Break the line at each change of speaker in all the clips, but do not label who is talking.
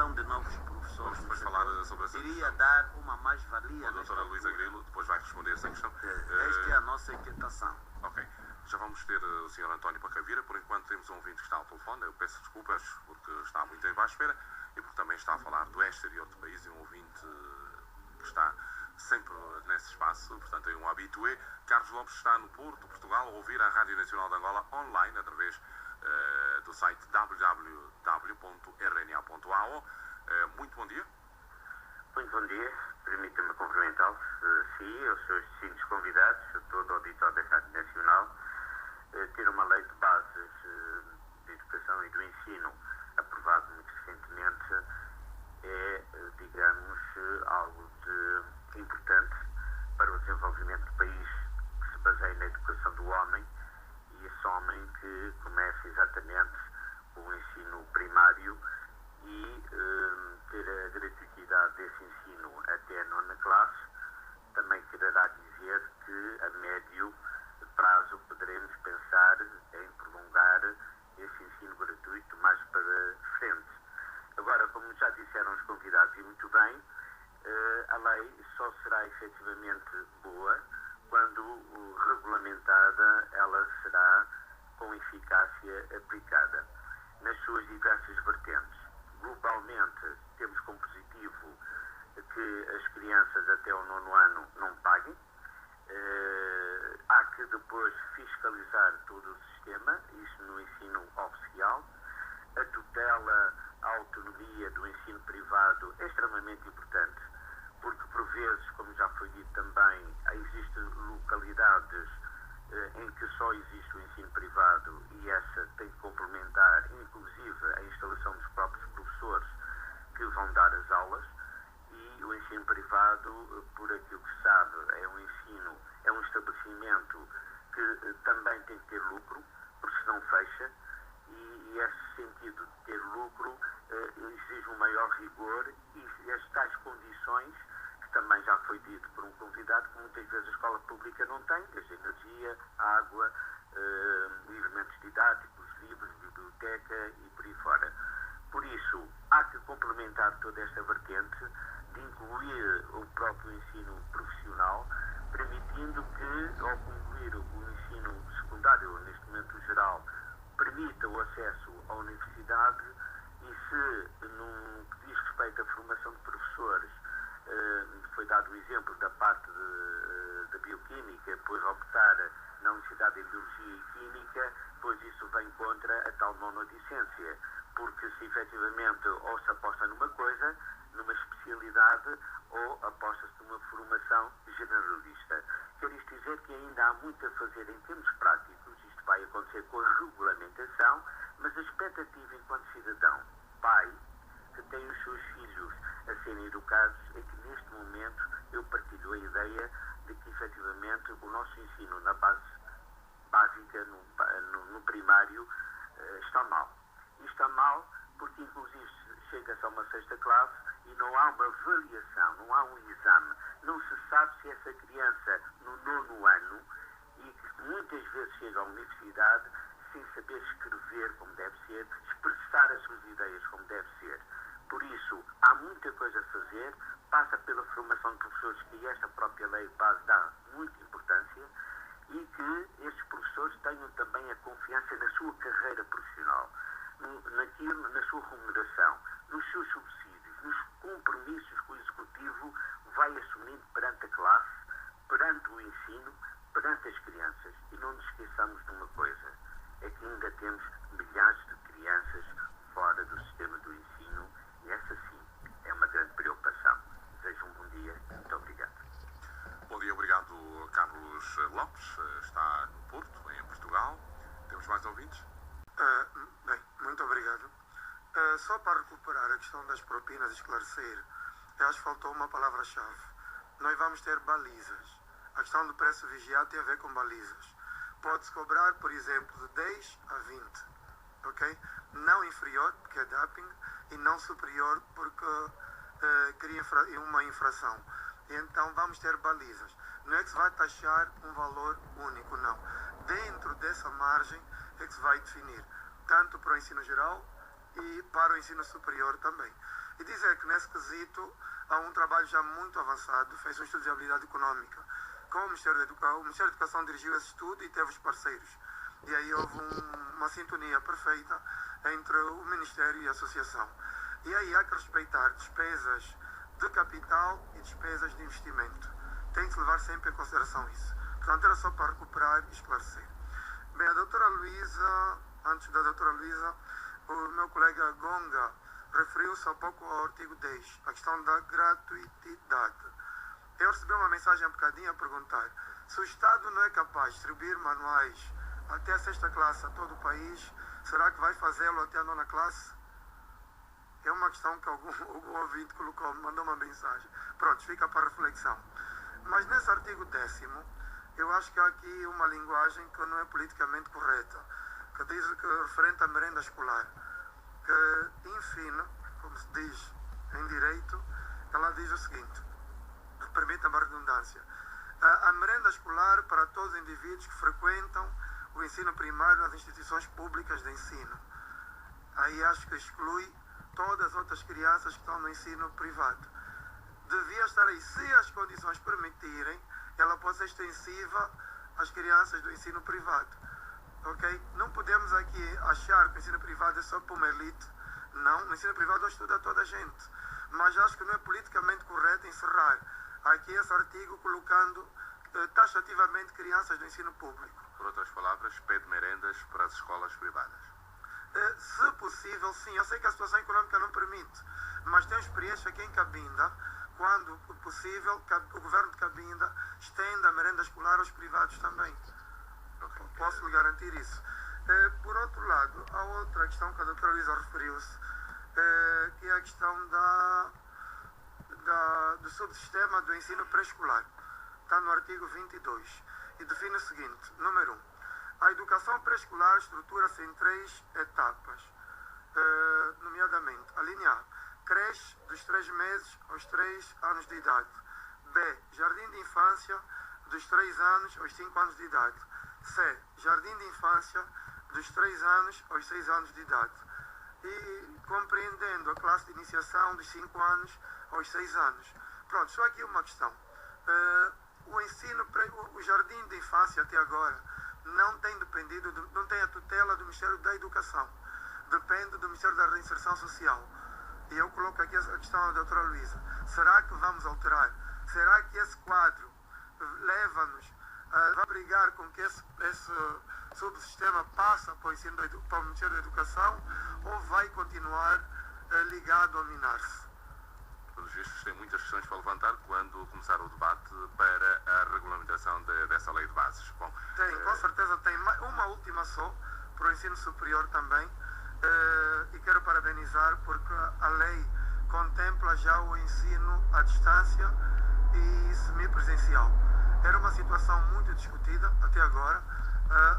formação de novos professores.
Vamos depois falar sobre essa
iria
questão.
dar uma mais-valia.
A doutora Luísa Grilo depois vai responder essa questão.
Esta é a nossa inquietação.
Ok. Já vamos ter o Sr. António Pacavira. Por enquanto temos um ouvinte que está ao telefone. Eu peço desculpas porque está muito tempo à espera e porque também está a falar do exterior do país e um ouvinte que está sempre nesse espaço, portanto é um habitué. Carlos Lopes está no Porto, Portugal, a ouvir a Rádio Nacional de Angola online através do site www.rna.ao. Muito bom dia.
Muito bom dia, permita-me cumprimentá-los, sim, aos seus distintos convidados, a todo o auditório da Rádio Nacional. Ter uma lei de bases de educação e do ensino aprovado muito recentemente é, digamos, algo de importante para o desenvolvimento do país, que se baseia na educação do homem, e esse homem que começa exatamente com o ensino primário e ter a gratuidade desse ensino até a nona classe, também quererá dizer que a médio prazo poderemos pensar em prolongar esse ensino gratuito mais para frente. Agora, como já disseram os convidados e muito bem, a lei só será efetivamente boa quando regulamentada, ela será com eficácia aplicada nas suas diversas vertentes. Globalmente, temos como positivo que as crianças até o 9º ano não paguem. Há que depois fiscalizar todo o sistema, isso no ensino oficial. A tutela, a autonomia do ensino privado é extremamente importante, porque por vezes, como já foi dito também, existem localidades em que só existe o ensino privado e essa tem que complementar, inclusive, a instalação dos próprios professores que vão dar as aulas. E o ensino privado, por aquilo que se sabe, é um estabelecimento que também tem que ter lucro, porque senão fecha, e esse sentido de ter lucro exige um maior rigor e as tais condições, que também já foi dito por um convidado, que muitas vezes a escola pública não tem, desde energia, água, elementos didáticos, livros, biblioteca e por aí fora. Por isso, há que complementar toda esta vertente de incluir o próprio ensino profissional, permitindo que, ao concluir o ensino secundário, neste momento geral, permita o acesso à universidade e se, no que diz respeito à formação de professores, foi dado o exemplo da parte da bioquímica, pois optar na Universidade de Biologia e Química, pois isso vem contra a tal monodicência, porque se efetivamente ou se aposta numa coisa, numa especialidade, ou aposta-se numa formação generalista. Quer isto dizer que ainda há muito a fazer em termos práticos, isto vai acontecer com a regulamentação, mas a expectativa enquanto cidadão, pai, que tem os seus filhos a serem educados, é que neste momento eu partilho a ideia de que efetivamente o nosso ensino na base básica, no primário, está mal. E está mal porque inclusive chega-se a uma 6ª classe e não há uma avaliação, não há um exame. Não se sabe se essa criança no 9º ano, e que muitas vezes chega à universidade sem saber escrever como deve ser, expressar as suas ideias como deve ser. Por isso, há muita coisa a fazer, passa pela formação de professores, que esta própria lei de base dá muita importância, e que estes professores tenham também a confiança na sua carreira profissional, na sua remuneração, nos seus subsídios, nos compromissos que o Executivo vai assumindo perante a classe, perante o ensino, perante as crianças. E não nos esqueçamos de uma coisa, é que ainda temos milhares de crianças fora do sistema do ensino, e essa sim é uma grande preocupação. Desejo um bom dia. Muito obrigado.
Bom dia, obrigado Carlos Lopes, está no Porto, em Portugal. Temos mais ouvintes?
Bem, muito obrigado. Só para recuperar a questão das propinas e esclarecer, eu acho que faltou uma palavra-chave. Nós vamos ter balizas. A questão do preço vigiado tem a ver com balizas. Pode-se cobrar, por exemplo, de 10 a 20, ok? Não inferior, porque é dumping, e não superior, porque cria uma infração. Então vamos ter balizas. Não é que se vai taxar um valor único, não. Dentro dessa margem é que se vai definir, tanto para o ensino geral e para o ensino superior também. E dizer que nesse quesito há um trabalho já muito avançado, fez um estudo de habilidade econômica com o Ministério da Educação. O Ministério da Educação dirigiu esse estudo e teve os parceiros. E aí houve uma sintonia perfeita entre o Ministério e a Associação. E aí há que respeitar despesas de capital e despesas de investimento. Tem que se levar sempre em consideração isso. Portanto, era só para recuperar e esclarecer. Bem, a doutora Luísa, antes da doutora Luísa, o meu colega Gonga referiu-se há pouco ao artigo 10, a questão da gratuitidade. Eu recebi uma mensagem há bocadinho a perguntar se o Estado não é capaz de distribuir manuais até a 6ª classe a todo o país, será que vai fazê-lo até a 9ª classe? É uma questão que algum ouvinte colocou, mandou uma mensagem. Pronto, fica para reflexão. Mas nesse artigo 10º, eu acho que há aqui uma linguagem que não é politicamente correta, que diz que referente à merenda escolar, que, enfim, como se diz em direito, ela diz o seguinte, permita-me a redundância, a merenda escolar para todos os indivíduos que frequentam o ensino primário nas instituições públicas de ensino. Aí acho que exclui todas as outras crianças que estão no ensino privado. Devia estar aí, se as condições permitirem, ela pode ser extensiva às crianças do ensino privado. Ok? Não podemos aqui achar que o ensino privado é só para uma elite. Não, no ensino privado estuda toda a gente. Mas acho que não é politicamente correto encerrar aqui esse artigo colocando taxativamente crianças do ensino público.
Por outras palavras, pede merendas para as escolas privadas.
Se possível, sim. Eu sei que a situação econômica não permite, mas tenho experiência aqui em Cabinda, quando possível, o governo de Cabinda estende a merenda escolar aos privados também.
Okay.
Posso lhe garantir isso. Por outro lado, há outra questão que a doutora Luísa referiu-se, que é a questão do subsistema do ensino pré-escolar. Está no artigo 22 e define o seguinte, número 1. A educação pré-escolar estrutura-se em 3 etapas, nomeadamente, a linha A, creche dos 3 meses aos 3 anos de idade. B, jardim de infância dos 3 anos aos 5 anos de idade. C, jardim de infância dos 3 anos aos 6 anos de idade. E compreendendo a classe de iniciação dos 5 anos aos 6 anos. Pronto, só aqui uma questão. O jardim de infância até agora não tem dependido, não tem a tutela do Ministério da Educação. Depende do Ministério da Reinserção Social. E eu coloco aqui a questão da doutora Luísa. Será que vamos alterar? Será que esse quadro leva-nos a brigar com que esse subsistema passa para o Ministério da Educação ou vai continuar ligado a minar-se?
Pelos vistos, tem muitas questões para levantar quando começar o debate para a regulamentação dessa lei de bases. Bom,
tem, com certeza tem. Uma última só, para o ensino superior também, e quero parabenizar porque a lei contempla já o ensino à distância e semipresencial. Era uma situação muito discutida até agora.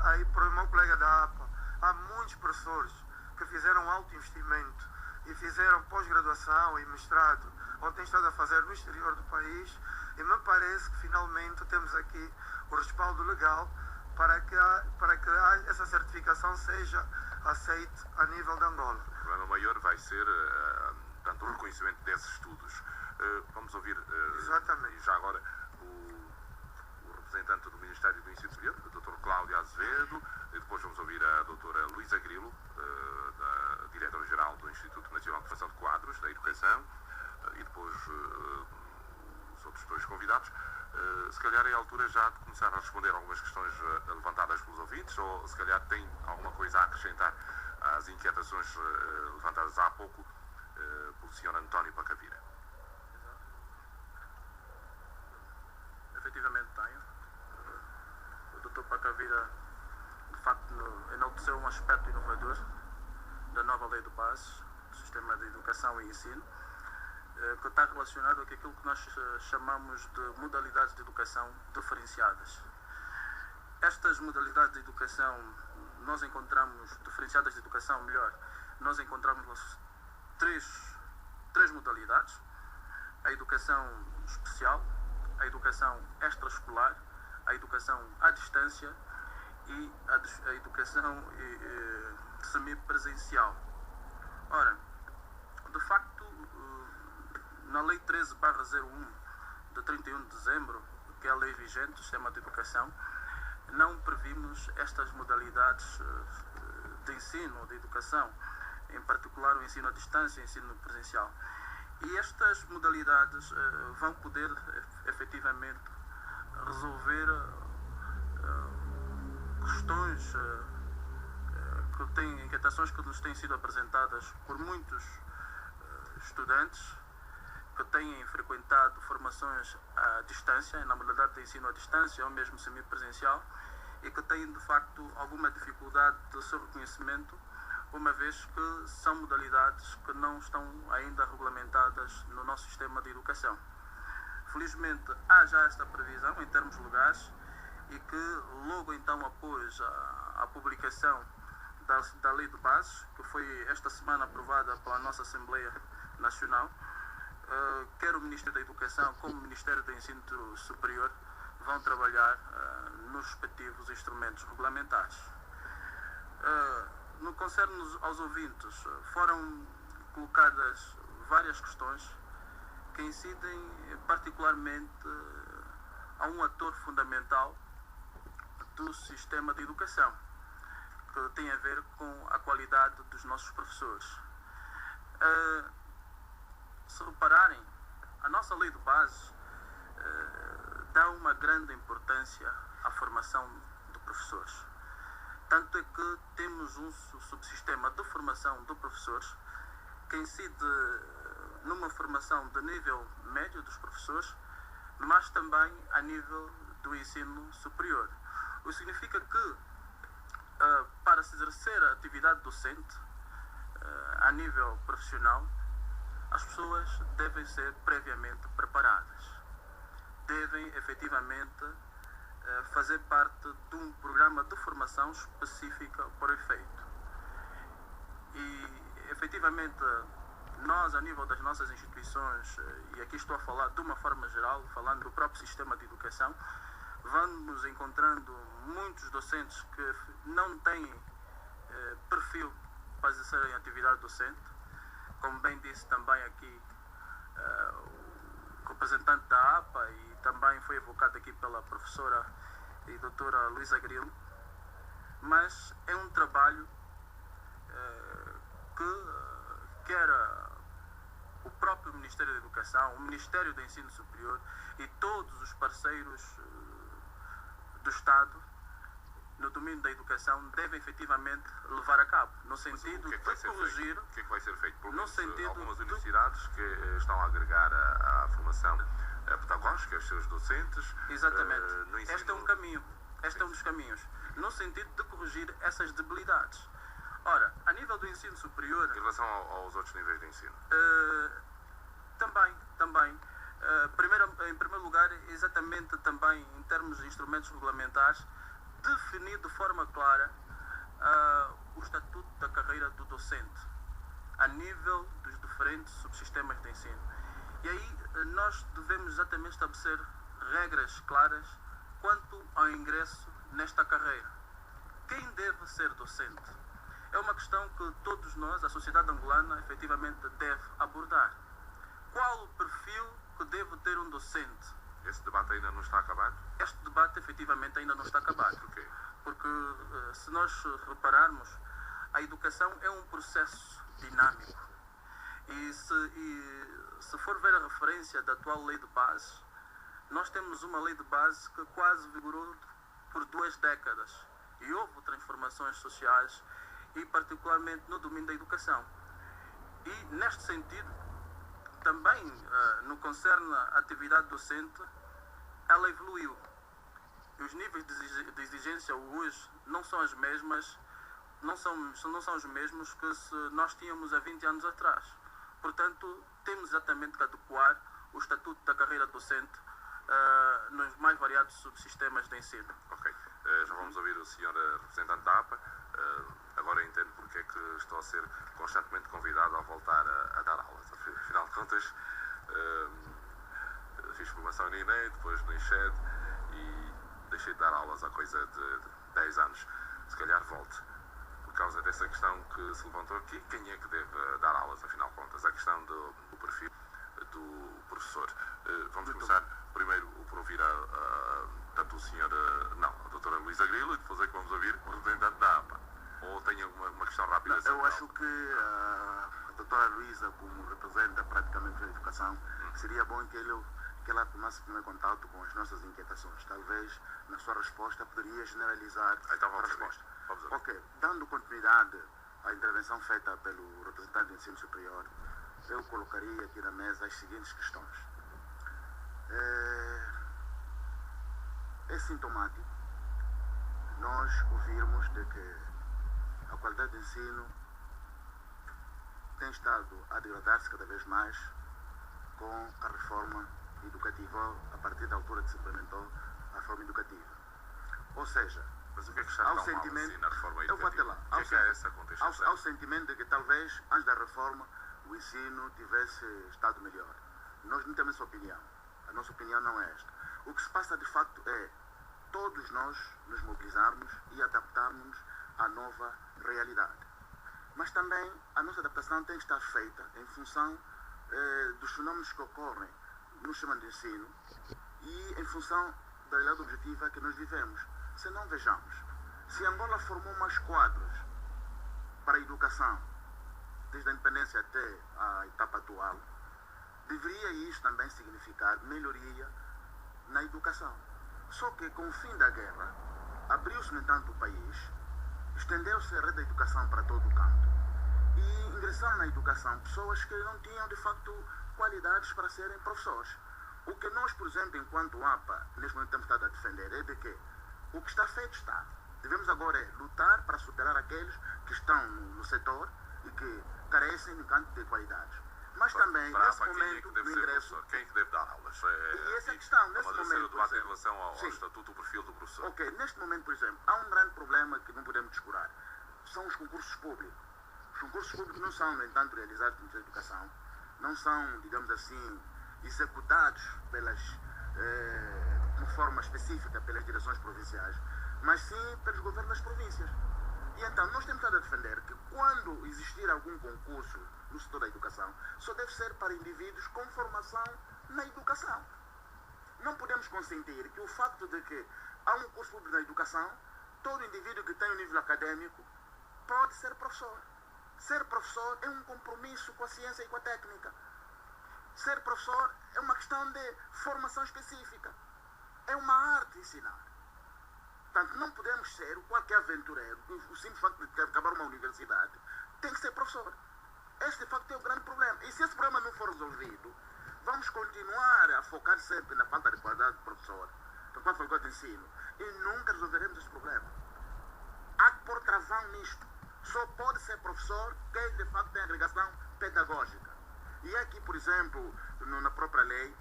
Aí, por meu colega da APA, há muitos professores que fizeram alto investimento e fizeram pós-graduação e mestrado, ou têm estado a fazer no exterior do país, e me parece que finalmente temos aqui o respaldo legal para que essa certificação seja aceite a nível de Angola.
O problema maior vai ser o reconhecimento desses estudos. Vamos ouvir
Exatamente.
Já agora o representante do Ministério do Ensino Superior, o Dr. Cláudio Azevedo, e depois vamos ouvir a doutora Luísa Grilo, da diretora-geral do Instituto Nacional de Formação de Quadros da Educação, e depois os outros 2 convidados. Se calhar é a altura já de começar a responder algumas questões levantadas pelos ouvintes, ou se calhar tem alguma coisa a acrescentar às inquietações levantadas há pouco pelo Sr. António Pacavira.
Efetivamente tenho. O Dr. Pacavira, de facto, enalteceu um aspecto inovador da nova lei de bases do sistema de educação e ensino, que está relacionado com aquilo que nós chamamos de modalidades de educação diferenciadas. Estas modalidades de educação, nós encontramos, diferenciadas de educação, melhor, nós encontramos três modalidades: a educação especial, a educação extraescolar, a educação à distância e a educação semipresencial. Ora, de facto, na Lei 13/01 de 31 de dezembro, que é a lei vigente do sistema de educação, não previmos estas modalidades de ensino, de educação, em particular o ensino à distância e o ensino presencial. E estas modalidades vão poder efetivamente resolver questões inquietações que nos têm sido apresentadas por muitos estudantes que têm frequentado formações à distância, na modalidade de ensino à distância ou mesmo semipresencial, e que têm de facto alguma dificuldade de seu reconhecimento, uma vez que são modalidades que não estão ainda regulamentadas no nosso sistema de educação. Felizmente há já esta previsão em termos legais e que logo então após a publicação da Lei de Bases, que foi esta semana aprovada pela nossa Assembleia Nacional, quer o Ministério da Educação como o Ministério do Ensino Superior vão trabalhar nos respectivos instrumentos regulamentares. No que concerne aos ouvintes, foram colocadas várias questões que incidem particularmente a um ator fundamental do sistema de educação, que tem a ver com a qualidade dos nossos professores. Se repararem, a nossa Lei de Bases dá uma grande importância à formação de professores. Tanto é que temos um subsistema de formação de professores que incide numa formação de nível médio dos professores, mas também a nível do ensino superior. O que significa que, para se exercer a atividade docente a nível profissional, as pessoas devem ser previamente preparadas. Devem efetivamente fazer parte de um programa de formação específica para o efeito. E efetivamente nós, a nível das nossas instituições, e aqui estou a falar de uma forma geral, falando do próprio sistema de educação, vamos encontrando muitos docentes que não têm perfil para exercerem atividade docente, como bem disse também aqui o representante da APA, e também foi evocado aqui pela professora e doutora Luísa Grilo, mas é um trabalho que quer o próprio Ministério da Educação, o Ministério do Ensino Superior e todos os parceiros do Estado no domínio da educação devem efetivamente levar a cabo, no sentido de corrigir...
O que é que vai ser feito? Porque
no sentido
algumas universidades que estão a agregar a formação pedagógica, os seus docentes...
Exatamente.
No ensino...
Este é um caminho. Este é um dos caminhos. No sentido de corrigir essas debilidades. Ora, a nível do ensino superior...
Em relação aos outros níveis de ensino?
Também. Em primeiro lugar, exatamente também em termos de instrumentos regulamentares, definir de forma clara o estatuto da carreira do docente a nível dos diferentes subsistemas de ensino. E aí nós devemos exatamente estabelecer regras claras quanto ao ingresso nesta carreira. Quem deve ser docente? É uma questão que todos nós, a sociedade angolana, efetivamente deve abordar. Qual o perfil que deve ter um docente?
Esse debate ainda não está acabado?
Este debate efetivamente ainda não está acabado.
Porquê?
Porque se nós repararmos, a educação é um processo dinâmico. E se for ver a referência da atual Lei de Bases, nós temos uma Lei de Bases que quase vigorou por 2 décadas. E houve transformações sociais, e particularmente no domínio da educação. E neste sentido, também no que concerne à atividade docente, ela evoluiu. Os níveis de exigência hoje não são as mesmas, não são os mesmos que se nós tínhamos há 20 anos atrás. Portanto, temos exatamente que adequar o estatuto da carreira docente nos mais variados subsistemas de ensino.
Ok. Já vamos ouvir o senhor representante da APA. Agora entendo porque é que estou a ser constantemente convidado a voltar a dar aulas. Afinal de contas, fiz formação no INE, depois no INCHED e deixei de dar aulas há coisa de 10 anos. Se calhar volte. Por causa dessa questão que se levantou aqui, quem é que deve dar aulas, afinal de contas? A questão do perfil do professor. Vamos começar primeiro por ouvir tanto o senhor, a doutora Luísa Grilo, e depois é que vamos ouvir o representante da APA. Ou tem alguma questão rápida?
Eu acho que a doutora Luísa, como representa praticamente a educação, seria bom que ela tomasse primeiro contato com as nossas inquietações. Talvez, na sua resposta, poderia generalizar
então,
a resposta.
Vamos
Ok, dando continuidade à intervenção feita pelo representante do ensino superior, eu colocaria aqui na mesa as seguintes questões. É sintomático nós ouvirmos de que a qualidade do ensino tem estado a degradar-se cada vez mais com a reforma educativa a partir da altura que se implementou a reforma educativa. Ou seja,
mas o que é que está tão mal assim na reforma educativa?
Eu vou até lá.
O que é essa contextualização?
Ao sentimento de que talvez, antes da reforma, o ensino tivesse estado melhor. Nós não temos essa opinião. A nossa opinião não é esta. O que se passa de facto é todos nós nos mobilizarmos e adaptarmos à nova realidade. Mas também a nossa adaptação tem que estar feita em função dos fenómenos que ocorrem no sistema de ensino e em função da realidade objetiva que nós vivemos. Se não vejamos, se Angola formou mais quadros para a educação, desde a independência até a etapa atual, deveria isso também significar melhoria na educação. Só que com o fim da guerra, abriu-se, no entanto, o país, estendeu-se a rede da educação para todo o canto e ingressaram na educação pessoas que não tinham, de facto, qualidades para serem professores. O que nós, por exemplo, enquanto APA, neste momento temos estado a defender é de que o que está feito está. Devemos agora lutar para superar aqueles que estão no setor e que carecem de canto de qualidades. Mas também, nesse momento do ingresso...
Quem é que deve dar aulas?
E essa é a questão, nesse momento...
o debate em relação ao estatuto, o perfil do professor.
Ok, neste momento, por exemplo, há um grande problema que não podemos descurar. São os concursos públicos. Os concursos públicos não são, no entanto, realizados pela Educação. Não são, digamos assim, executados de forma específica pelas direções provinciais, mas sim pelos governos das províncias. E então, nós temos estado a defender que quando existir algum concurso no setor da educação, só deve ser para indivíduos com formação na educação. Não podemos consentir que o facto de que há um curso público na educação, todo indivíduo que tem um nível acadêmico pode ser professor. Ser professor é um compromisso com a ciência e com a técnica. Ser professor é uma questão de formação específica. É uma arte ensinar. Portanto, não podemos ser qualquer aventureiro, o simples facto de acabar uma universidade, tem que ser professor. Este, de facto, é o grande problema. E se esse problema não for resolvido, vamos continuar a focar sempre na falta de qualidade do professor, por quanto falta de ensino, e nunca resolveremos esse problema. Há que pôr travão nisto. Só pode ser professor quem, de facto, tem agregação pedagógica. E aqui, por exemplo, na própria lei,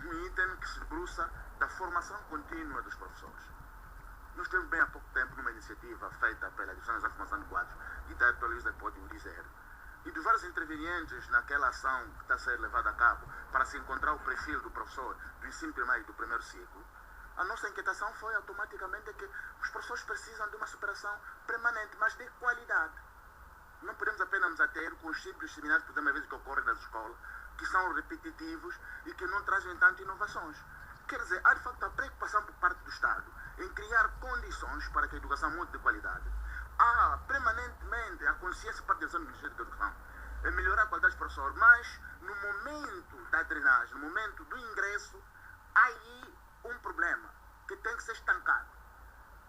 um item que se debruça da formação contínua dos professores. Nós temos bem há pouco tempo numa iniciativa feita pela Direção da Formação de Quadros, e da Dr. Luísa pode o dizer, e dos vários intervenientes naquela ação que está a ser levada a cabo para se encontrar o perfil do professor do ensino primário e do primeiro ciclo, a nossa inquietação foi automaticamente que os professores precisam de uma superação permanente, mas de qualidade. Não podemos apenas nos ater com os simples seminários, por exemplo, que ocorrem nas escolas, que são repetitivos e que não trazem tanto inovações. Quer dizer, há de facto a preocupação por parte do Estado em criar condições para que a educação mude de qualidade. Há permanentemente a consciência para a direção do Ministério da Educação em melhorar a qualidade dos professores, mas no momento da drenagem, no momento do ingresso, há aí um problema que tem que ser estancado.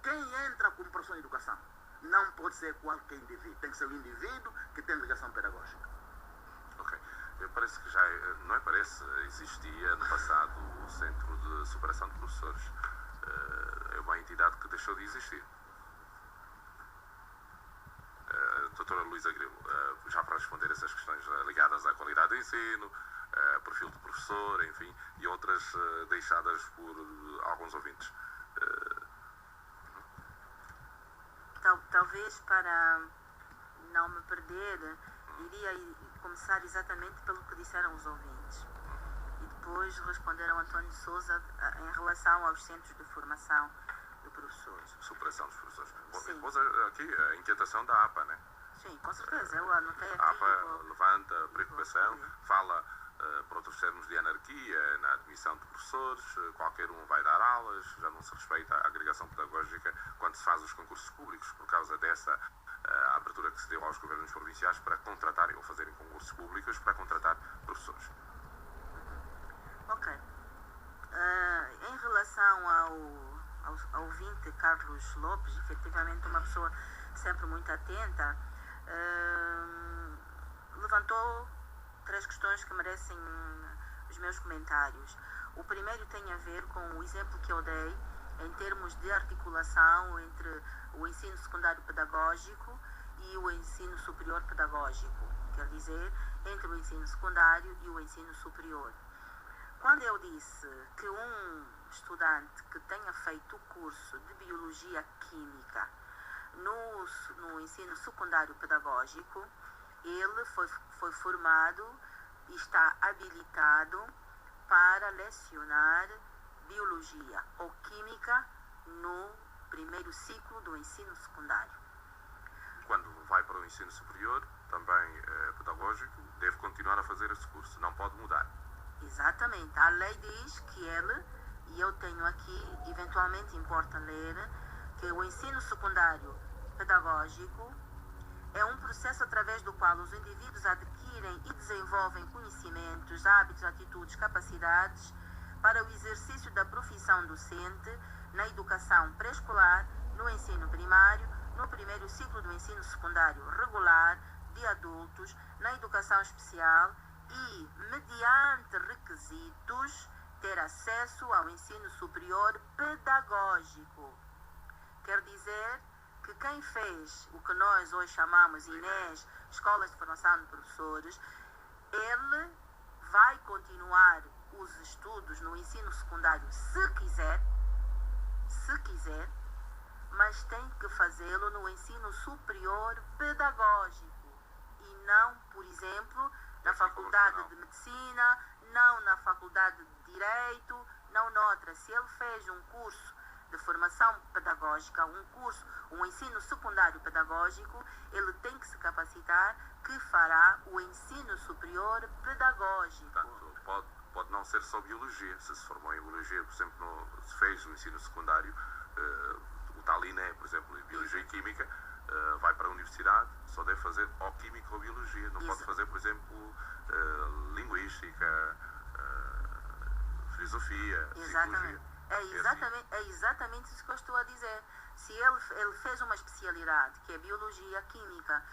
Quem entra como professor de educação não pode ser qualquer indivíduo, tem que ser o indivíduo que tem ligação pedagógica.
Ok. Parece que já, não é parece, existia no passado o Centro de Superação de Professores. É uma entidade que deixou de existir. Doutora Luísa Grilo, já para responder essas questões ligadas à qualidade do ensino, perfil do professor, enfim, e outras deixadas por alguns ouvintes.
Talvez para não me perder, iria começar exatamente pelo que disseram os ouvintes e depois responder ao António Sousa em relação aos centros de formação de professores.
Superação dos professores.
Sim.
Depois aqui a inquietação da APA, né?
Sim, com certeza, eu anotei aqui.
A APA levanta a preocupação, fala por outros termos de anarquia, na admissão de professores, qualquer um vai dar aulas, já não se respeita a agregação pedagógica quando se faz os concursos públicos, por causa dessa abertura que se deu aos governos provinciais para contratarem ou fazerem concursos públicos para contratar professores.
Ok. Em relação ao ouvinte Carlos Lopes, efetivamente uma pessoa sempre muito atenta, levantou 3 questões que merecem os meus comentários. O primeiro tem a ver com o exemplo que eu dei em termos de articulação entre o ensino secundário pedagógico e o ensino superior pedagógico, quer dizer, entre o ensino secundário e o ensino superior. Quando eu disse que um estudante que tenha feito o curso de Biologia Química no ensino secundário pedagógico, ele foi formado e está habilitado para lecionar Biologia ou Química no primeiro ciclo do ensino secundário.
Quando vai para o ensino superior, também pedagógico, deve continuar a fazer esse curso, não pode mudar.
Exatamente. A lei diz que ele, e eu tenho aqui, eventualmente importa ler, que o ensino secundário pedagógico é um processo através do qual os indivíduos adquirem e desenvolvem conhecimentos, hábitos, atitudes, capacidades para o exercício da profissão docente na educação pré-escolar, no ensino primário, no primeiro ciclo do ensino secundário regular de adultos, na educação especial e, mediante requisitos, ter acesso ao ensino superior pedagógico. Quer dizer que quem fez o que nós hoje chamamos INES, Escolas de Formação de Professores, ele vai continuar os estudos no ensino secundário se quiser, mas tem que fazê-lo no ensino superior pedagógico e não, por exemplo, na Faculdade de Medicina, não na Faculdade de Direito, não noutra. Se ele fez um curso de formação pedagógica, um ensino secundário pedagógico, ele tem que se capacitar que fará o ensino superior pedagógico.
Portanto, pode não ser só biologia. Se formou em biologia, por exemplo, se fez o ensino secundário, o tal INE, por exemplo, em biologia e química, vai para a universidade, só deve fazer ou química ou biologia. Não pode fazer, por exemplo, linguística, filosofia, psicologia.
É exatamente isso que eu estou a dizer. Se ele fez uma especialidade, que é biologia química,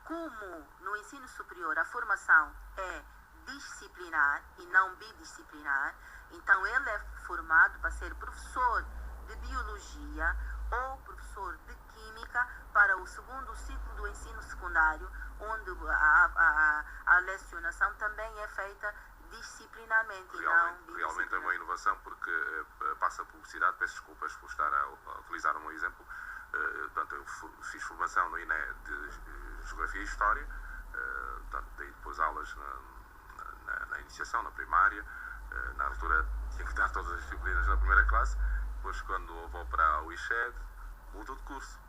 como no ensino superior a formação é disciplinar e não bidisciplinar, então ele é formado para ser professor de biologia ou professor de química para o segundo ciclo do ensino secundário, onde a lecionação também é feita disciplinarmente.
Realmente é uma inovação, porque passa a publicidade. Peço desculpas por estar a utilizar um exemplo. Portanto, eu fiz formação no INE de Geografia e História, portanto, dei depois aulas na iniciação, na primária. Na altura tinha que dar todas as disciplinas na primeira classe. Depois, quando vou para o ISHED, mudo de curso.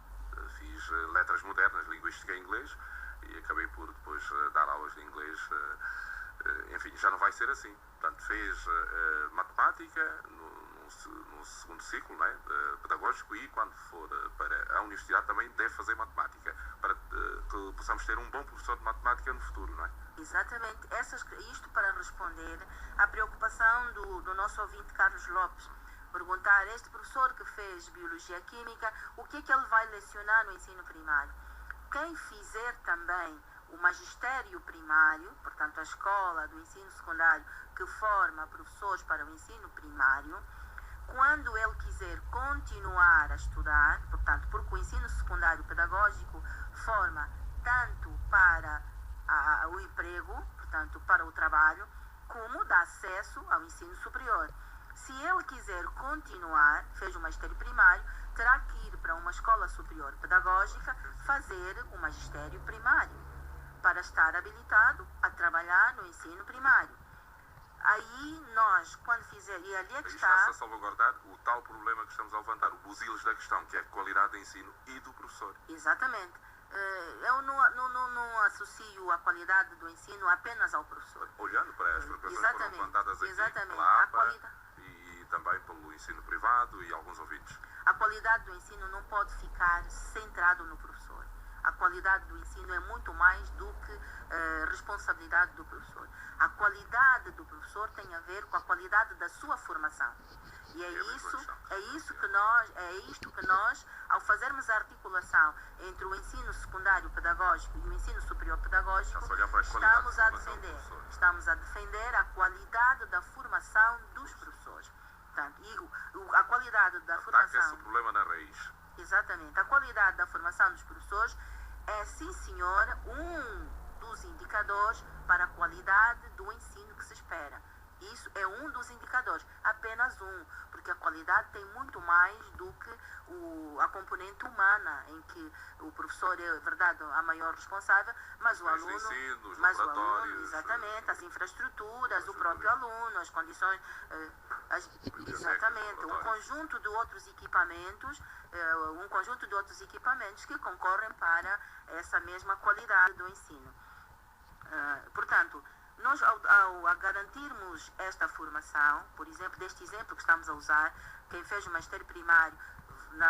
Fiz letras modernas, linguística e inglês, e acabei por depois dar aulas de inglês. Enfim, já não vai ser assim. Portanto, fez matemática no segundo ciclo, né, pedagógico, e quando for para a universidade também deve fazer matemática, para que possamos ter um bom professor de matemática no futuro, não é?
Exatamente. Isto para responder à preocupação do nosso ouvinte Carlos Lopes. Perguntar a este professor que fez Biologia Química, o que é que ele vai lecionar no ensino primário? Quem fizer também o magistério primário, portanto a escola do ensino secundário que forma professores para o ensino primário, quando ele quiser continuar a estudar, portanto, porque o ensino secundário pedagógico forma tanto para o emprego, portanto, para o trabalho, como dá acesso ao ensino superior. Se ele quiser continuar, fez o magistério primário, terá que ir para uma escola superior pedagógica fazer o magistério primário, para estar habilitado a trabalhar no ensino primário. Aí nós, quando fizer, e ali é que
está a salvaguardar o tal problema que estamos a levantar, o busilis da questão, que é a qualidade de ensino e do professor.
Exatamente. Eu não associo a qualidade do ensino apenas ao professor.
Olhando para as preocupações foram
Exatamente,
levantadas aqui
exatamente.
pela
A
APA
qualidade.
e também pelo ensino privado e alguns ouvintes.
A qualidade do ensino não pode ficar centrado no professor. A qualidade do ensino é muito mais do que responsabilidade do professor. A qualidade do professor tem a ver com a qualidade da sua formação. E é isto que nós, ao fazermos a articulação entre o ensino secundário pedagógico e o ensino superior pedagógico, estamos a defender a qualidade da formação dos professores. Portanto, a qualidade da formação...
Ataca esse problema na raiz.
Exatamente. A qualidade da formação dos professores é, sim senhora, um dos indicadores para a qualidade do ensino que se espera. Isso é um dos indicadores, apenas um, porque a qualidade tem muito mais do que a componente humana, em que o professor é, verdade, a maior responsável, mas o aluno, exatamente, as infraestruturas, o próprio aluno, as condições, exatamente, um conjunto de outros equipamentos, que concorrem para essa mesma qualidade do ensino. Portanto, nós, ao garantirmos esta formação, por exemplo, deste exemplo que estamos a usar, quem fez o magistério primário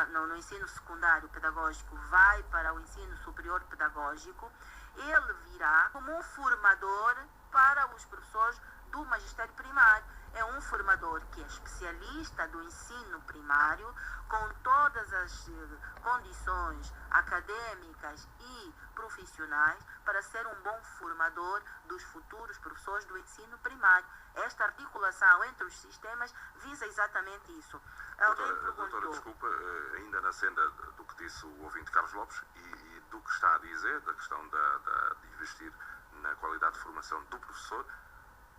no ensino secundário pedagógico vai para o ensino superior pedagógico, ele virá como um formador para os professores do magistério primário. É um formador que é especialista do ensino primário, com todas as condições acadêmicas e profissionais para ser um bom formador dos futuros professores do ensino primário. Esta articulação entre os sistemas visa exatamente isso.
Doutora, desculpa, ainda na senda do que disse o ouvinte Carlos Lopes e do que está a dizer, da questão de investir na qualidade de formação do professor,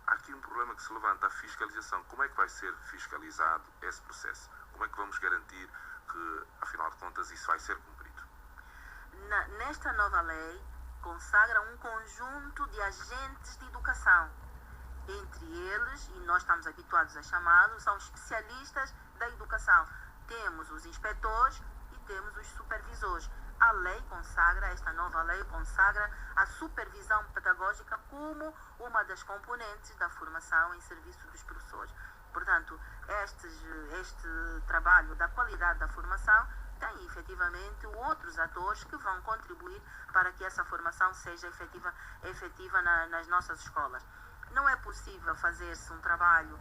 há aqui um problema que se levanta, a fiscalização. Como é que vai ser fiscalizado esse processo? Como é que vamos garantir que, afinal de contas, isso vai ser cumprido?
Nesta nova lei, consagra um conjunto de agentes de educação. Entre eles, e nós estamos habituados a chamá-los, são especialistas da educação. Temos os inspetores e temos os supervisores. A lei consagra, esta nova lei consagra a supervisão pedagógica como uma das componentes da formação em serviço dos professores. Portanto, este trabalho da qualidade da formação tem efetivamente outros atores que vão contribuir para que essa formação seja efetiva nas nossas escolas. Não é possível fazer-se um trabalho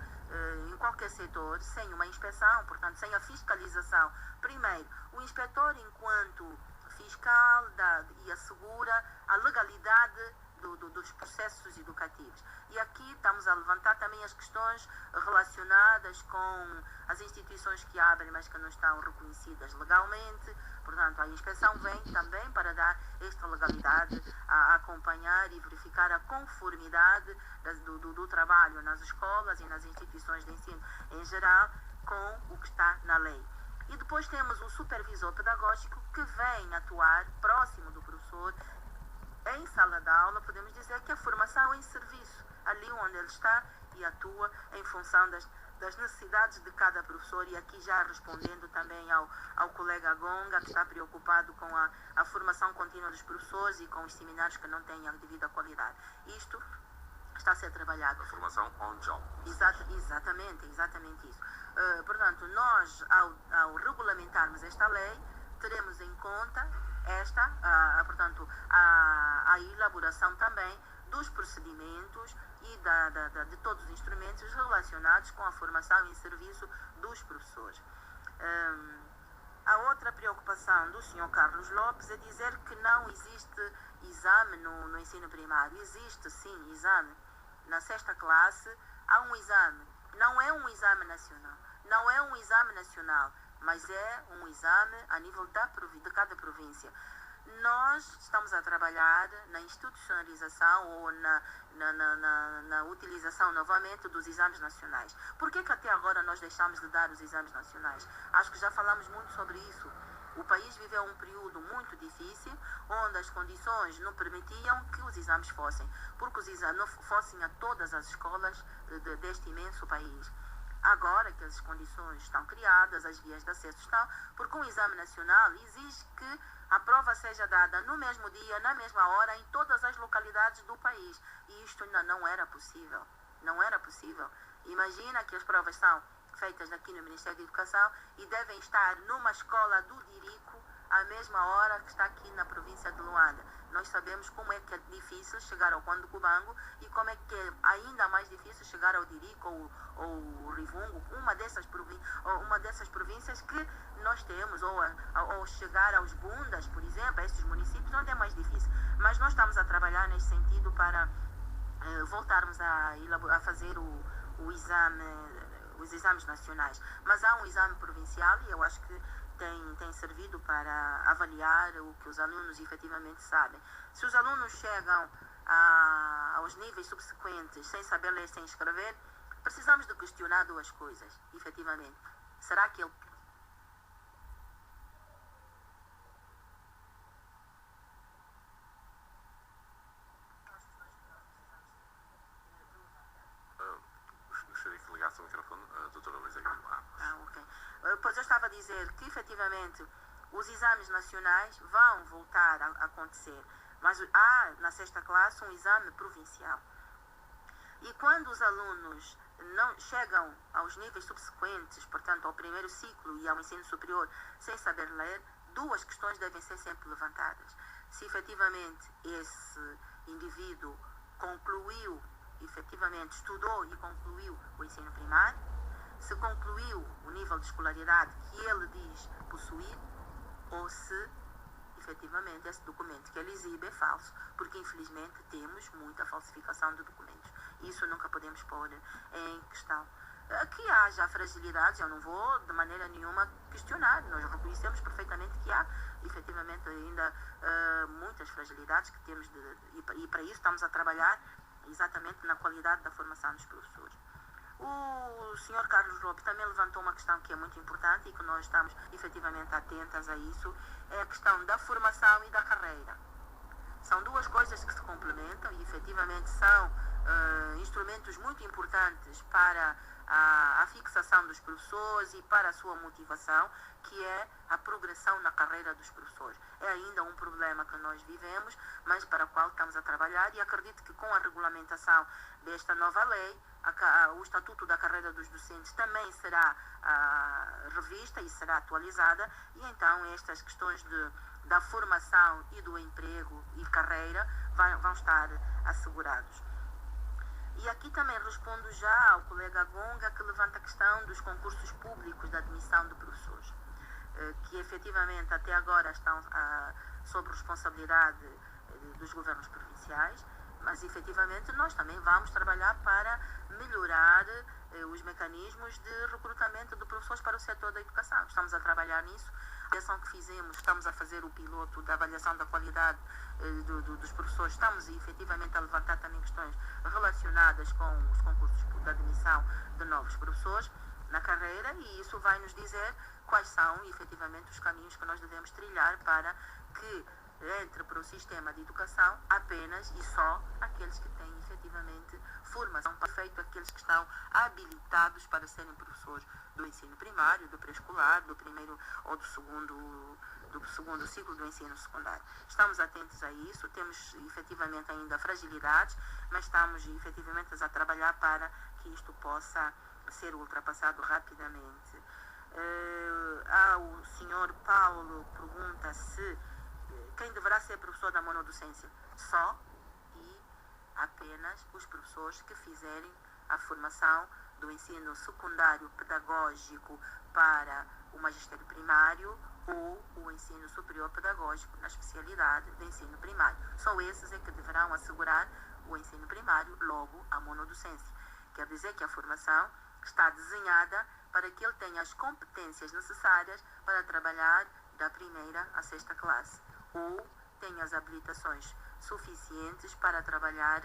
em qualquer setor sem uma inspeção, portanto, sem a fiscalização. Primeiro, o inspetor, enquanto fiscal, e assegura a legalidade dos processos educativos. E aqui estamos a levantar também as questões relacionadas com as instituições que abrem, mas que não estão reconhecidas legalmente. Portanto, a inspeção vem também para dar esta legalidade, a acompanhar e verificar a conformidade do trabalho nas escolas e nas instituições de ensino em geral com o que está na lei. E depois temos o supervisor pedagógico que vem atuar próximo do professor em sala de aula, podemos dizer que a formação é em serviço, ali onde ele está e atua em função das necessidades de cada professor. E aqui já respondendo também ao colega Gonga, que está preocupado com a formação contínua dos professores e com os seminários que não tenham devida qualidade. Isto está a ser trabalhado.
A formação on-job.
Exatamente isso. Portanto, nós, ao regulamentarmos esta lei, teremos em conta a elaboração também dos procedimentos e de todos os instrumentos relacionados com a formação em serviço dos professores. A outra preocupação do Sr. Carlos Lopes é dizer que não existe exame no ensino primário. Existe sim exame. Na 6ª classe há um exame. Não é um exame nacional, mas é um exame a nível de cada província. Nós estamos a trabalhar na institucionalização ou na utilização novamente dos exames nacionais. Por que até agora nós deixamos de dar os exames nacionais? Acho que já falamos muito sobre isso. O país viveu um período muito difícil, onde as condições não permitiam que os exames fossem, porque os exames não fossem a todas as escolas deste imenso país. Agora que as condições estão criadas, as vias de acesso estão, porque um exame nacional exige que a prova seja dada no mesmo dia, na mesma hora, em todas as localidades do país. E isto ainda não era possível. Não era possível. Imagina que as provas são feitas aqui no Ministério da Educação e devem estar numa escola do Dirico à mesma hora que está aqui na província de Luanda. Nós sabemos como é que é difícil chegar ao Cuando Cubango e como é que é ainda mais difícil chegar ao Dirico ou Rivungo, uma dessas províncias que nós temos, ou chegar aos Bundas, por exemplo, a esses municípios, onde é mais difícil. Mas nós estamos a trabalhar nesse sentido para voltarmos a fazer os exames nacionais. Mas há um exame provincial e eu acho que tem servido para avaliar o que os alunos efetivamente sabem. Se os alunos chegam aos níveis subsequentes sem saber ler, sem escrever, precisamos de questionar duas coisas, efetivamente. Será que ele...
Gostaria que ligasse o microfone, a doutora Luísa Guilherme.
Ok. Pois eu estava a dizer que, efetivamente, os exames nacionais vão voltar a acontecer, mas há, na 6ª classe, um exame provincial. E quando os alunos não chegam aos níveis subsequentes, portanto, ao primeiro ciclo e ao ensino superior, sem saber ler, duas questões devem ser sempre levantadas. Se, efetivamente, esse indivíduo concluiu, efetivamente, estudou e concluiu o ensino primário, se concluiu o nível de escolaridade que ele diz possuir, ou se, efetivamente, esse documento que ele exibe é falso, porque, infelizmente, temos muita falsificação de documentos. Isso nunca podemos pôr em questão. Que haja fragilidades, eu não vou, de maneira nenhuma, questionar. Nós reconhecemos perfeitamente que há, efetivamente, ainda muitas fragilidades que temos, e para isso estamos a trabalhar exatamente na qualidade da formação dos professores. O Sr. Carlos Lobo também levantou uma questão que é muito importante e que nós estamos efetivamente atentas a isso, é a questão da formação e da carreira. São duas coisas que se complementam e efetivamente são instrumentos muito importantes para a fixação dos professores e para a sua motivação, que é a progressão na carreira dos professores. É ainda um problema que nós vivemos, mas para o qual estamos a trabalhar, e acredito que com a regulamentação desta nova lei, o Estatuto da Carreira dos Docentes também será revista e será atualizada, e então estas questões da formação e do emprego e carreira vão estar assegurados. E aqui também respondo já ao colega Gonga, que levanta a questão dos concursos públicos de admissão de professores, que efetivamente até agora estão sob responsabilidade dos governos provinciais, mas efetivamente nós também vamos trabalhar para melhorar os mecanismos de recrutamento de professores para o setor da educação. Estamos a trabalhar nisso. A avaliação que fizemos, estamos a fazer o piloto da avaliação da qualidade dos professores, estamos efetivamente a levantar também questões relacionadas com os concursos de admissão de novos professores na carreira, e isso vai nos dizer quais são efetivamente os caminhos que nós devemos trilhar para que entre para o sistema de educação apenas e só aqueles que têm efetivamente formação perfeita, aqueles que estão habilitados para serem professores do ensino primário, do pré-escolar, do primeiro ou do segundo ciclo do ensino secundário. Estamos atentos a isso, temos efetivamente ainda fragilidades, mas estamos efetivamente a trabalhar para que isto possa ser ultrapassado rapidamente. O senhor Paulo pergunta se quem deverá ser professor da monodocência? Só e apenas os professores que fizerem a formação do ensino secundário pedagógico para o magistério primário ou o ensino superior pedagógico na especialidade do ensino primário. Só esses é que deverão assegurar o ensino primário, logo a monodocência. Quer dizer que a formação está desenhada para que ele tenha as competências necessárias para trabalhar da primeira à 6ª classe, ou tenha as habilitações suficientes para trabalhar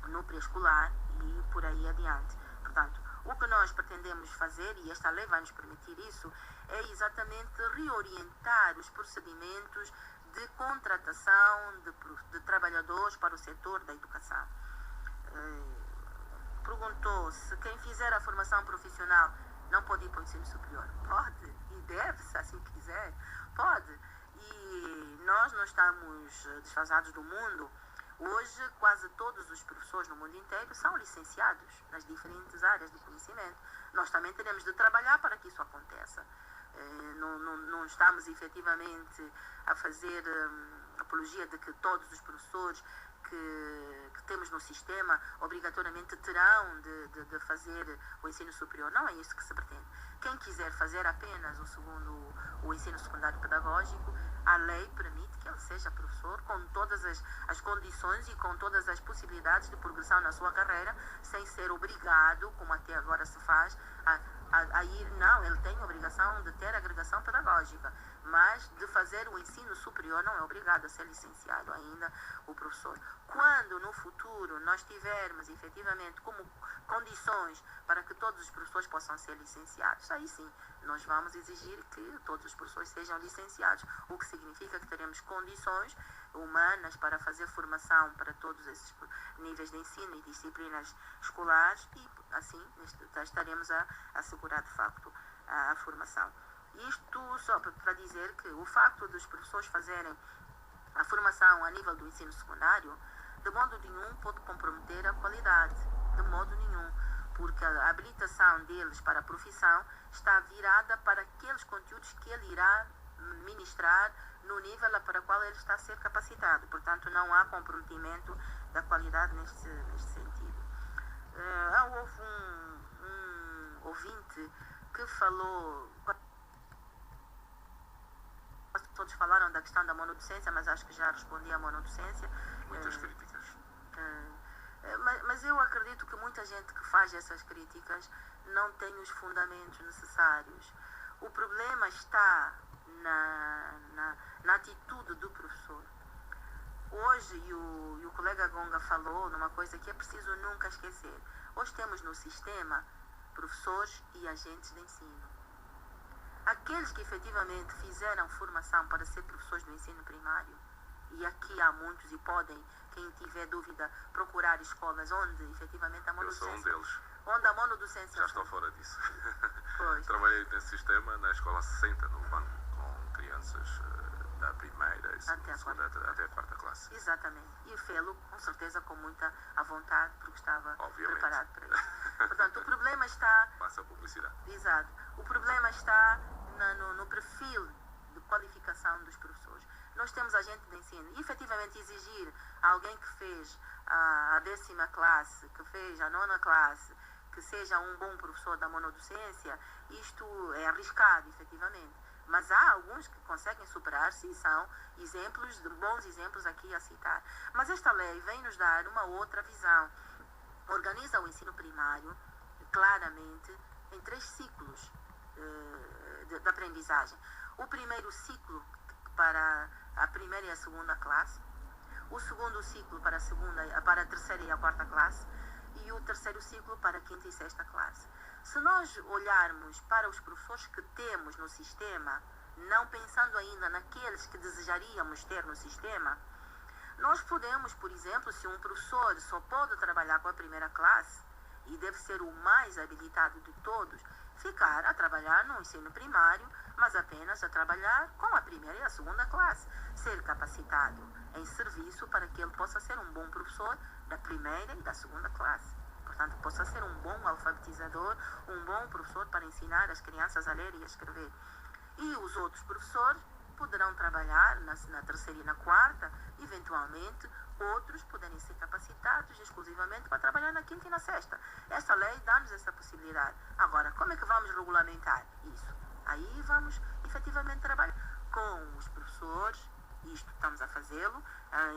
no pré-escolar e por aí adiante. Portanto, o que nós pretendemos fazer, e esta lei vai nos permitir isso, é exatamente reorientar os procedimentos de contratação de trabalhadores para o setor da educação. Perguntou se quem fizer a formação profissional não pode ir para o ensino superior. Pode e deve, se assim quiser, pode. E nós não estamos desfasados do mundo. Hoje, quase todos os professores no mundo inteiro são licenciados nas diferentes áreas de conhecimento. Nós também teremos de trabalhar para que isso aconteça. Não estamos efetivamente a fazer apologia de que todos os professores que temos no sistema obrigatoriamente terão de fazer o ensino superior. Não é isso que se pretende. Quem quiser fazer apenas o ensino secundário pedagógico, a lei permite que ele seja professor com todas as condições e com todas as possibilidades de progressão na sua carreira, sem ser obrigado, como até agora se faz, a ir. Não, ele tem a obrigação de ter agregação pedagógica, mas de fazer o ensino superior não é obrigado a ser licenciado ainda o professor. Quando no futuro nós tivermos efetivamente como condições para que todos os professores possam ser licenciados, aí sim nós vamos exigir que todos os professores sejam licenciados, o que significa que teremos condições humanas para fazer formação para todos esses níveis de ensino e disciplinas escolares e assim estaremos a assegurar de facto a formação. Isto só para dizer que o facto dos professores fazerem a formação a nível do ensino secundário, de modo nenhum pode comprometer a qualidade, de modo nenhum, porque a habilitação deles para a profissão está virada para aqueles conteúdos que ele irá ministrar no nível para o qual ele está a ser capacitado. Portanto, não há comprometimento da qualidade neste sentido. Houve um ouvinte que falou... Todos falaram da questão da monodocência, mas acho que já respondi à monodocência.
Muitas críticas.
Mas eu acredito que muita gente que faz essas críticas não tem os fundamentos necessários. O problema está na atitude do professor. Hoje, e o colega Gonga falou numa coisa que é preciso nunca esquecer. Hoje temos no sistema professores e agentes de ensino. Aqueles que efetivamente fizeram formação para ser professores do ensino primário, e aqui há muitos e podem, quem tiver dúvida, procurar escolas onde efetivamente a monodocência...
Eu sou um deles.
Onde a monodocência...
Já estou fora disso.
Pois.
Trabalhei nesse sistema na escola 60, no banco, com crianças da primeira e segunda até a quarta classe.
Exatamente. E fê-lo, com certeza, com muita à vontade, porque estava
Obviamente.
Preparado para isso. Portanto, o problema está...
Passa a publicidade.
Exato. O problema está no perfil de qualificação dos professores. Nós temos agente de ensino e efetivamente exigir a alguém que fez a 10ª classe, que fez a 9ª classe, que seja um bom professor da monodocência, isto é arriscado, efetivamente. Mas há alguns que conseguem superar-se e são exemplos, bons exemplos aqui a citar. Mas esta lei vem nos dar uma outra visão. Organiza o ensino primário, claramente, em 3 ciclos de aprendizagem. O primeiro ciclo para a primeira e a segunda classe, o segundo ciclo para a terceira e a quarta classe e o terceiro ciclo para a quinta e sexta classe. Se nós olharmos para os professores que temos no sistema, não pensando ainda naqueles que desejaríamos ter no sistema, nós podemos, por exemplo, se um professor só pode trabalhar com a primeira classe e deve ser o mais habilitado de todos, ficar a trabalhar no ensino primário, mas apenas a trabalhar com a primeira e a segunda classe. Ser capacitado em serviço para que ele possa ser um bom professor da primeira e da segunda classe. Portanto, possa ser um bom alfabetizador, um bom professor para ensinar as crianças a ler e a escrever. E os outros professores poderão trabalhar na terceira e na quarta, eventualmente outros poderem ser capacitados exclusivamente para trabalhar na quinta e na sexta. Esta lei dá-nos essa possibilidade. Agora, como é que vamos regulamentar isso? Aí vamos efetivamente trabalhar com os professores, isto estamos a fazê-lo,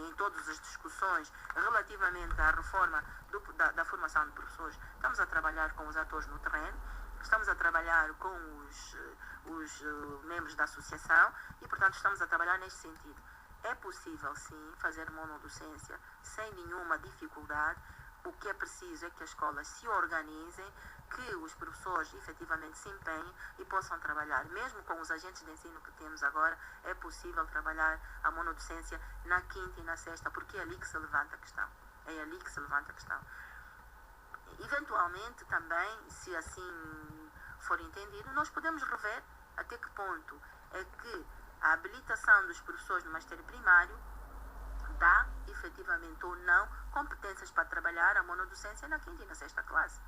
em todas as discussões relativamente à reforma da formação de professores, estamos a trabalhar com os atores no terreno, estamos a trabalhar com os membros da associação e, portanto, estamos a trabalhar neste sentido. É possível, sim, fazer monodocência sem nenhuma dificuldade. O que é preciso é que as escolas se organizem, que os professores efetivamente se empenhem e possam trabalhar. Mesmo com os agentes de ensino que temos agora, é possível trabalhar a monodocência na quinta e na sexta, porque é ali que se levanta a questão. É ali que se levanta a questão. Eventualmente, também, se assim for entendido, nós podemos rever até que ponto é que a habilitação dos professores no magistério primário dá efetivamente ou não competências para trabalhar a monodocência na quinta e na sexta classe.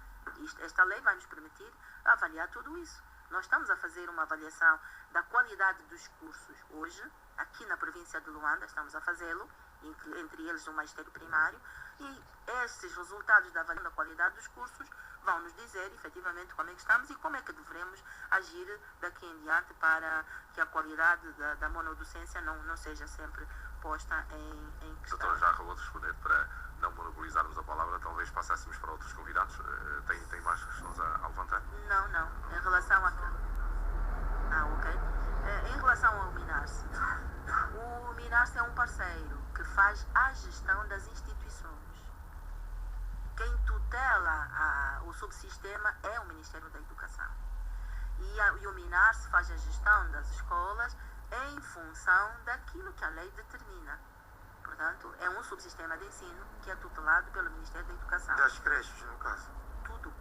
Esta lei vai nos permitir avaliar tudo isso. Nós estamos a fazer uma avaliação da qualidade dos cursos hoje, aqui na província de Luanda, estamos a fazê-lo, entre eles no magistério primário, e esses resultados da avaliação da qualidade dos cursos vão nos dizer efetivamente como é que estamos e como é que devemos agir daqui em diante para que a qualidade da monodocência não seja sempre posta em questão.
Doutora, já acabou de responder. Para não monopolizarmos a palavra, talvez passássemos para outros convidados. Tem mais questões a levantar?
Não. Em relação a... ok. Em relação ao MINARSE, o MINARSE é um parceiro que faz a gestão das instituições. Quem tutela o subsistema é o Ministério da Educação. E o MINARSE faz a gestão das escolas em função daquilo que a lei determina. Portanto, é um subsistema de ensino que é tutelado pelo Ministério da Educação.
Das creches, no caso.
Tudo.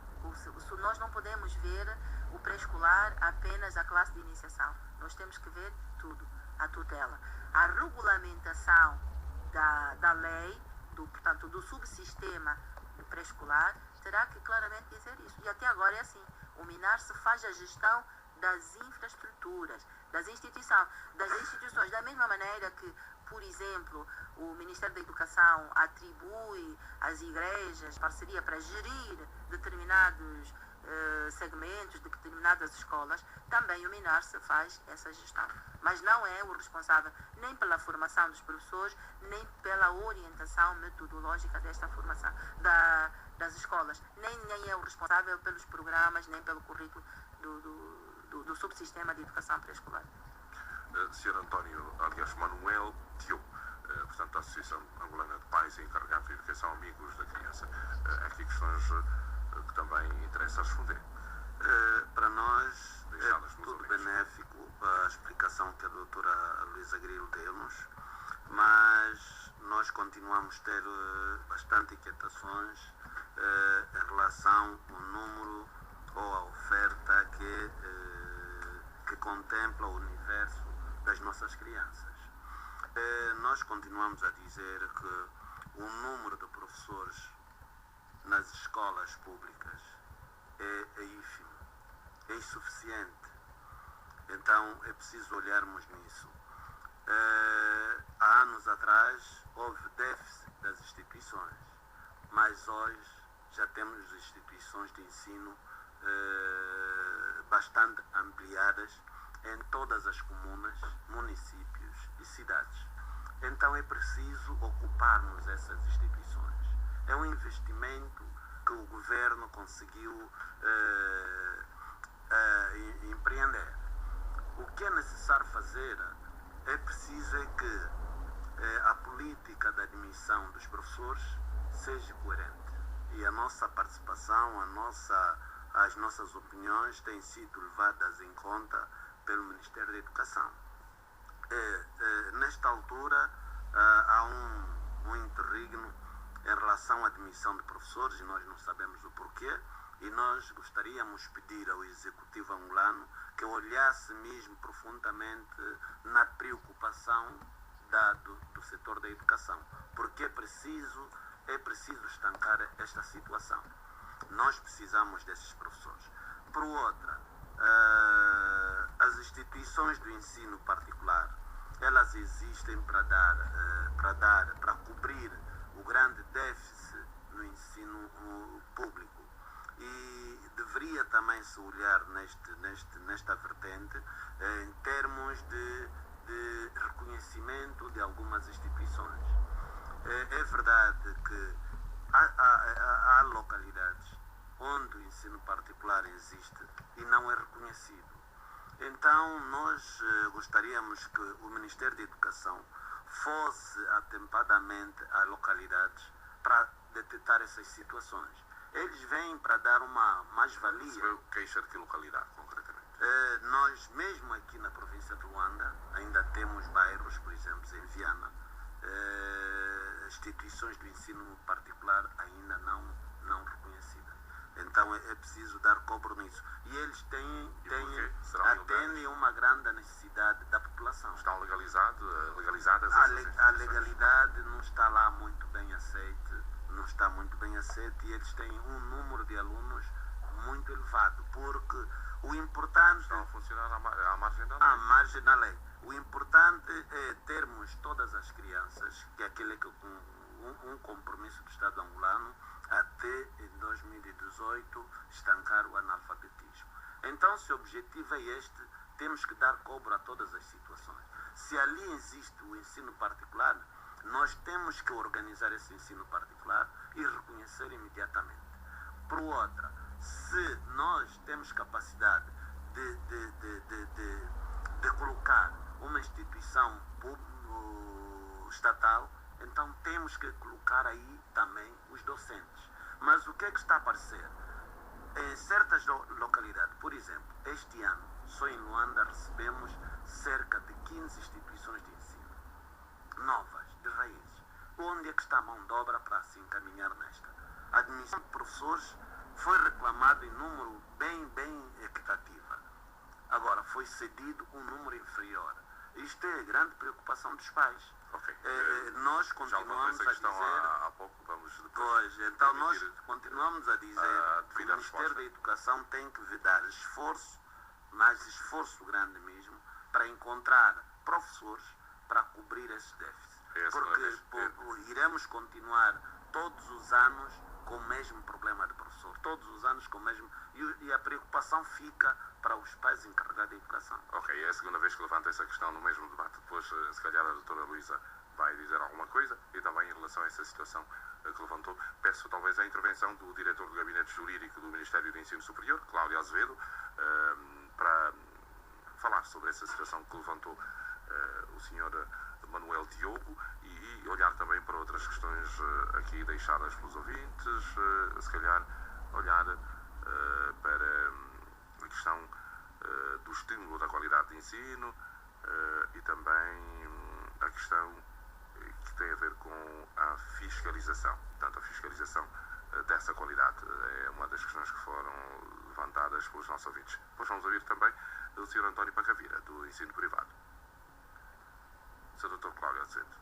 Nós não podemos ver o pré-escolar apenas a classe de iniciação. Nós temos que ver tudo, a tutela. A regulamentação da lei, portanto, do subsistema pré-escolar, terá que claramente dizer isso. E até agora é assim. O MINARSE faz a gestão das infraestruturas, das instituições, da mesma maneira que, por exemplo, o Ministério da Educação atribui às igrejas parceria para gerir determinados segmentos de determinadas escolas, também o MINARSE faz essa gestão. Mas não é o responsável nem pela formação dos professores, nem pela orientação metodológica desta formação das escolas. Nem é o responsável pelos programas, nem pelo currículo do subsistema de educação pré-escolar.
Sr. António, aliás, Manuel Tio, portanto, da Associação Angolana de Pais e Encarregados de Educação Amigos da Criança. Há aqui questões que também interessa responder.
Para nós é tudo benéfico a explicação que a doutora Luísa Grilo deu-nos, mas nós continuamos a ter bastante inquietações em relação ao número ou à oferta que contempla o universo das nossas crianças. Nós continuamos a dizer que o número de professores nas escolas públicas é ínfimo, é insuficiente. Então é preciso olharmos nisso. Há anos atrás houve déficit das instituições, mas hoje já temos instituições de ensino bastante ampliadas em todas as comunas, municípios e cidades. Então é preciso ocuparmos essas instituições. É um investimento que o governo conseguiu empreender. O que é necessário fazer é preciso que a política da admissão dos professores seja coerente. E a nossa participação, as nossas opiniões têm sido levadas em conta pelo Ministério da Educação. Nesta altura há um interregno em relação à admissão de professores e nós não sabemos o porquê, e nós gostaríamos de pedir ao Executivo angolano que olhasse mesmo profundamente na preocupação do setor da educação, porque é preciso estancar esta situação. Nós precisamos desses professores. Por outra, as instituições do ensino particular, elas existem para cobrir o grande déficit no ensino público. E deveria também se olhar nesta vertente em termos de reconhecimento de algumas instituições. É verdade que há localidades onde o ensino particular existe e não é reconhecido. Então, nós gostaríamos que o Ministério da Educação fosse atempadamente a localidades para detectar essas situações. Eles vêm para dar uma mais-valia.
Queixa de que localidade, concretamente?
Nós, mesmo aqui na província de Luanda, ainda temos bairros, por exemplo, em Viana, instituições do ensino particular ainda não reconhecidas. Então, é preciso dar cobro nisso. E eles atendem uma grande necessidade da população.
Estão legalizadas
A
essas
legalidade não está lá muito bem aceita, não está muito bem aceita, e eles têm um número de alunos muito elevado, porque o importante...
Estão a funcionar à margem da lei.
À margem da lei. O importante é termos todas as crianças, que é aquele que um compromisso do Estado angolano, até em 2018 estancar o analfabetismo. Então, se o objetivo é este, temos que dar cobro a todas as situações. Se ali existe o ensino particular, nós temos que organizar esse ensino particular e reconhecer imediatamente. Por outra, se nós temos capacidade de colocar uma instituição estatal, então temos que colocar aí também os docentes. Mas o que é que está a aparecer? Em certas localidades, por exemplo, este ano, só em Luanda recebemos cerca de 15 instituições de ensino novas, de raiz. Onde é que está a mão de obra para se encaminhar nesta? A admissão de professores foi reclamada em número bem equitativa. Agora, foi cedido um número inferior. Isto é grande preocupação dos pais.
Ok.
Nós continuamos a dizer...
Há pouco, vamos depois...
Pois, então nós continuamos a dizer que o Ministério
resposta.
da Educação tem que dar esforço, mas esforço grande mesmo, para encontrar professores para cobrir esses déficits. Porque iremos continuar todos os anos com o mesmo problema de professor. Todos os anos com o mesmo... E a preocupação fica para os pais encarregados da educação.
Ok, é a segunda vez que levanta essa questão no mesmo debate. Depois, se calhar, a doutora Luísa vai dizer alguma coisa, e também em relação a essa situação que levantou, peço talvez a intervenção do diretor do Gabinete Jurídico do Ministério do Ensino Superior, Cláudio Azevedo, para falar sobre essa situação que levantou o senhor Manuel Diogo, e olhar também para outras questões aqui deixadas pelos ouvintes, se calhar olhar para a questão do estímulo da qualidade de ensino e também a questão que tem a ver com a fiscalização. Portanto, a fiscalização dessa qualidade é uma das questões que foram levantadas pelos nossos ouvintes. Depois vamos ouvir também o Sr. António Pacavira, do ensino privado. Sr. Dr. Cláudio Azevedo.